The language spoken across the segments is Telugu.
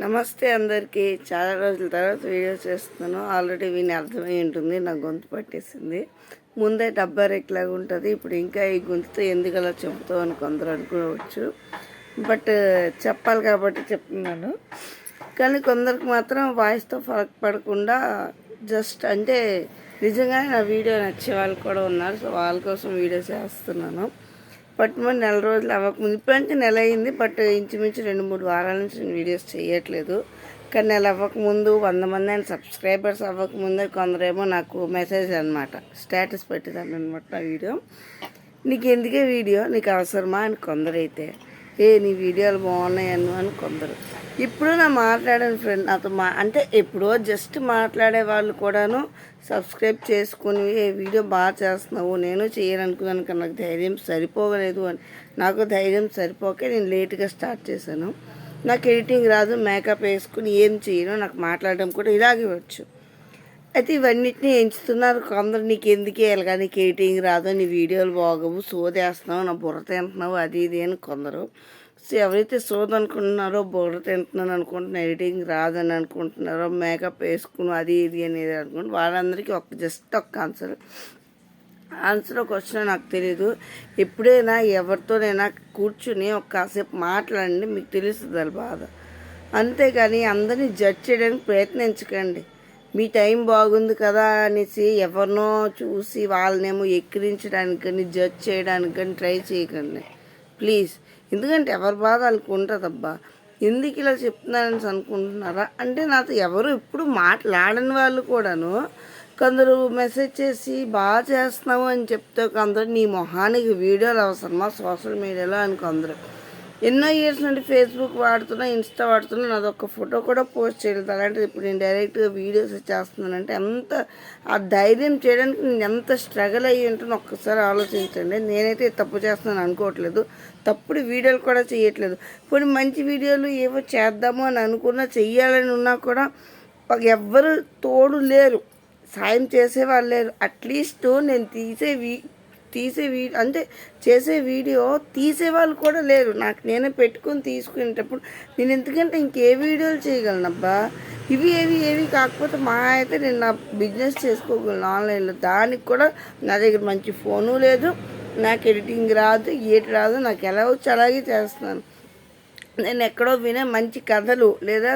నమస్తే అందరికీ. చాలా రోజుల తర్వాత వీడియో చేస్తున్నాను. ఆల్రెడీ విని అర్థమై ఉంటుంది, నా గొంతు పట్టేసింది. ముందే డబ్బా రెక్లాగా ఉంటుంది, ఇప్పుడు ఇంకా ఈ గొంతుతో ఎందుకు అలా చెబుతావు అని కొందరు అనుకోవచ్చు. బట్ చెప్పాలి కాబట్టి చెప్తున్నాను. కానీ కొందరికి మాత్రం వాయిస్తో ఫరక్ పడకుండా జస్ట్ అంటే నిజంగానే నా వీడియో నచ్చే వాళ్ళు కూడా ఉన్నారు. సో వాళ్ళ కోసం వీడియో చేస్తున్నాను. బట్ మరి నెల రోజులు అవ్వకముందు, ఇప్పుడంటే నెల అయింది, బట్ ఇంచుమించు 2-3 వారాల నుంచి నేను వీడియోస్ చేయట్లేదు. కానీ నెల అవ్వకముందు 100 మంది అయిన సబ్స్క్రైబర్స్ అవ్వకముందే కొందరేమో నాకు మెసేజ్ అనమాట, స్టేటస్ పెట్టేదాన్ని అనమాట నా వీడియో. నీకు ఎందుకే వీడియో, నీకు అవసరమా అని కొందరైతే, నీ వీడియోలు బాగున్నాయను అని కొందరు. ఇప్పుడు నా మాట్లాడిన ఫ్రెండ్ నాతో అంటే ఎప్పుడో జస్ట్ మాట్లాడే వాళ్ళు కూడాను సబ్స్క్రైబ్ చేసుకుని వీడియో బాగా చేస్తున్నావు, నేను చేయాలనుకున్నాను కానీ నాకు ధైర్యం సరిపోగలేదు అని. నాకు ధైర్యం సరిపోకే నేను లేట్గా స్టార్ట్ చేశాను. నాకు ఎడిటింగ్ రాదు, మేకప్ వేసుకుని ఏం చేయను, నాకు మాట్లాడడం కూడా ఇలాగే వచ్చు. అయితే ఇవన్నిటిని ఎంచుతున్నారు కొందరు. నీకు ఎందుకు వెళ్ళగా, నీకు ఎడిటింగ్ రాదు, నీ వీడియోలు బాగోవు, సోదేస్తున్నావు, నా బుర్ర తింటున్నావు, అది ఇది అని కొందరు. సో ఎవరైతే సోద అనుకుంటున్నారో, బుర్ర తింటున్నాను అనుకుంటున్నా, ఎడిటింగ్ రాదని అనుకుంటున్నారో, మేకప్ వేసుకుని అది ఇది అనేది అనుకుంటు వాళ్ళందరికీ జస్ట్ ఒక ఆన్సర్ ఒక క్వశ్చన్ నాకు తెలీదు. ఎప్పుడైనా ఎవరితోనైనా కూర్చుని కాసేపు మాట్లాడండి, మీకు తెలుస్తుంది అది బాధ. అంతేగాని అందరినీ జడ్జ్ చేయడానికి ప్రయత్నించకండి. మీ టైం బాగుంది కదా అనేసి ఎవరినో చూసి వాళ్ళనేమో ఎక్కిరించడానికి కానీ జడ్జ్ చేయడానికి కానీ ట్రై చేయకండి ప్లీజ్. ఎందుకంటే ఎవరి బాధ వాళ్ళకి ఉంటుందబ్బా. ఎందుకు ఇలా చెప్తున్నానని అనుకుంటున్నారా అంటే, నాతో ఎవరు ఇప్పుడు మాట్లాడని వాళ్ళు కూడాను కొందరు మెసేజ్ చేసి బాగా చేస్తున్నావు అని చెప్తే, కొందరు నీ మొహానికి వీడియోలు అవసరమా సోషల్ మీడియాలో అని కొందరు. ఎన్నో ఇయర్స్ నుండి ఫేస్బుక్ వాడుతున్నా, ఇన్స్టా వాడుతున్నా, నాదొక ఫోటో కూడా పోస్ట్ చేయలేదు. అలాంటిది ఇప్పుడు నేను డైరెక్ట్గా వీడియోస్ చేస్తున్నానంటే ఎంత ఆ ధైర్యం చేయడానికి నేను ఎంత స్ట్రగుల్ అయ్యి ఉంటుందో ఒక్కసారి ఆలోచించండి. నేనైతే తప్పు చేస్తున్నాను అనుకోవట్లేదు, తప్పుడు వీడియోలు కూడా చేయట్లేదు. ఇప్పుడు మంచి వీడియోలు ఏవో చేద్దాము అని అనుకున్నా, చెయ్యాలని ఉన్నా కూడా ఎవ్వరు తోడు లేరు, సాయం చేసేవాళ్ళు లేరు. అట్లీస్ట్ నేను అంటే చేసే వీడియో తీసేవాళ్ళు కూడా లేరు. నాకు నేనే పెట్టుకొని తీసుకునేటప్పుడు నేను ఎందుకంటే ఇంకే వీడియోలు చేయగలనబ్బా. ఏవి కాకపోతే మా అయితే నేను నా బిజినెస్ చేసుకోగలను ఆన్లైన్లో. దానికి కూడా నా దగ్గర మంచి ఫోను లేదు, నాకు ఎడిటింగ్ రాదు, ఏటి రాదు, నాకు ఎలా వచ్చి అలాగే చేస్తున్నాను. నేను ఎక్కడో వినే మంచి కథలు లేదా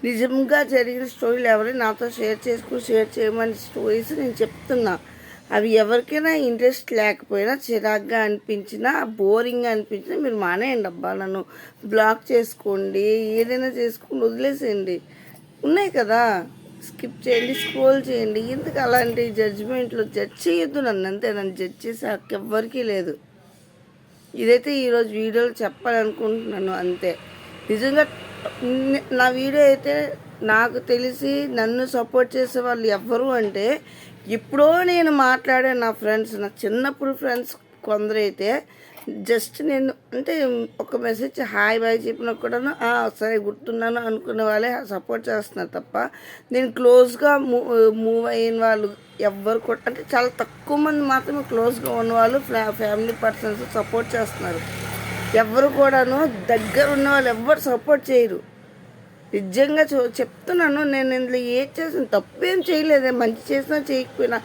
నిజంగా జరిగిన స్టోరీలు ఎవరైనా నాతో షేర్ చేయమని స్టోరీస్ నేను చెప్తున్నా. అవి ఎవరికైనా ఇంట్రెస్ట్ లేకపోయినా, చిరాగ్గా అనిపించినా, బోరింగ్గా అనిపించినా మీరు మానేయండి అబ్బా. నన్ను బ్లాక్ చేసుకోండి, ఏదైనా చేసుకుని వదిలేసేయండి. ఉన్నాయి కదా, స్కిప్ చేయండి, స్క్రోల్ చేయండి. ఎందుకు అలాంటి జడ్జిమెంట్లు? జడ్జ్ చేయొద్దు నన్ను, అంతే. నన్ను జడ్జ్ చేసే హక్కు ఎవ్వరికీ లేదు. ఇదైతే ఈరోజు వీడియోలో చెప్పాలనుకుంటున్నాను, అంతే. నిజంగా నా వీడియో అయితే నాకు తెలిసి నన్ను సపోర్ట్ చేసే వాళ్ళు ఎవ్వరు అంటే, ఎప్పుడో నేను మాట్లాడే నా ఫ్రెండ్స్, నా చిన్నప్పుడు ఫ్రెండ్స్ కొందరైతే జస్ట్ నేను అంటే ఒక మెసేజ్ హాయ్ బాయ్ చెప్పినా కూడాను సరే గుర్తున్నాను అనుకునే వాళ్ళే సపోర్ట్ చేస్తున్నారు తప్ప, నేను క్లోజ్గా మూవ్ అయిన వాళ్ళు ఎవ్వరు కూడా అంటే చాలా తక్కువ మంది మాత్రమే క్లోజ్గా ఉన్నవాళ్ళు ఫ్యామిలీ పర్సన్స్ సపోర్ట్ చేస్తున్నారు. ఎవరు కూడాను దగ్గర ఉన్న వాళ్ళు ఎవ్వరు సపోర్ట్ చేయరు. నిజంగా చెప్తున్నాను. నేను ఇందులో ఏం చేసిన తప్పేం చేయలేదే, మంచి చేసినా చేయకపోయినా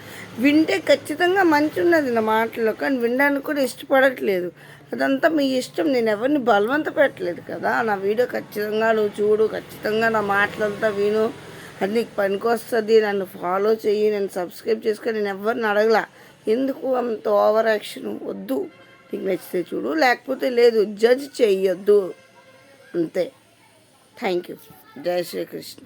వింటే ఖచ్చితంగా మంచి ఉన్నది నా మాటలో, కానీ వినడానికి కూడా ఇష్టపడట్లేదు. అదంతా మీ ఇష్టం, నేను ఎవరిని బలవంత పెట్టలేదు కదా. నా వీడియో ఖచ్చితంగా నువ్వు చూడు, ఖచ్చితంగా నా మాటలంతా విను, అది నీకు పనికొస్తుంది, నన్ను ఫాలో చెయ్యి, నేను సబ్స్క్రైబ్ చేసుకొని నేను ఎవరిని అడగలా. ఎందుకు అంత ఓవర్ యాక్షన్ వద్దు. నీకు నచ్చితే చూడు, లేకపోతే లేదు. జడ్జ్ చెయ్యొద్దు, అంతే. Thank you. జై శ్రీకృష్ణ.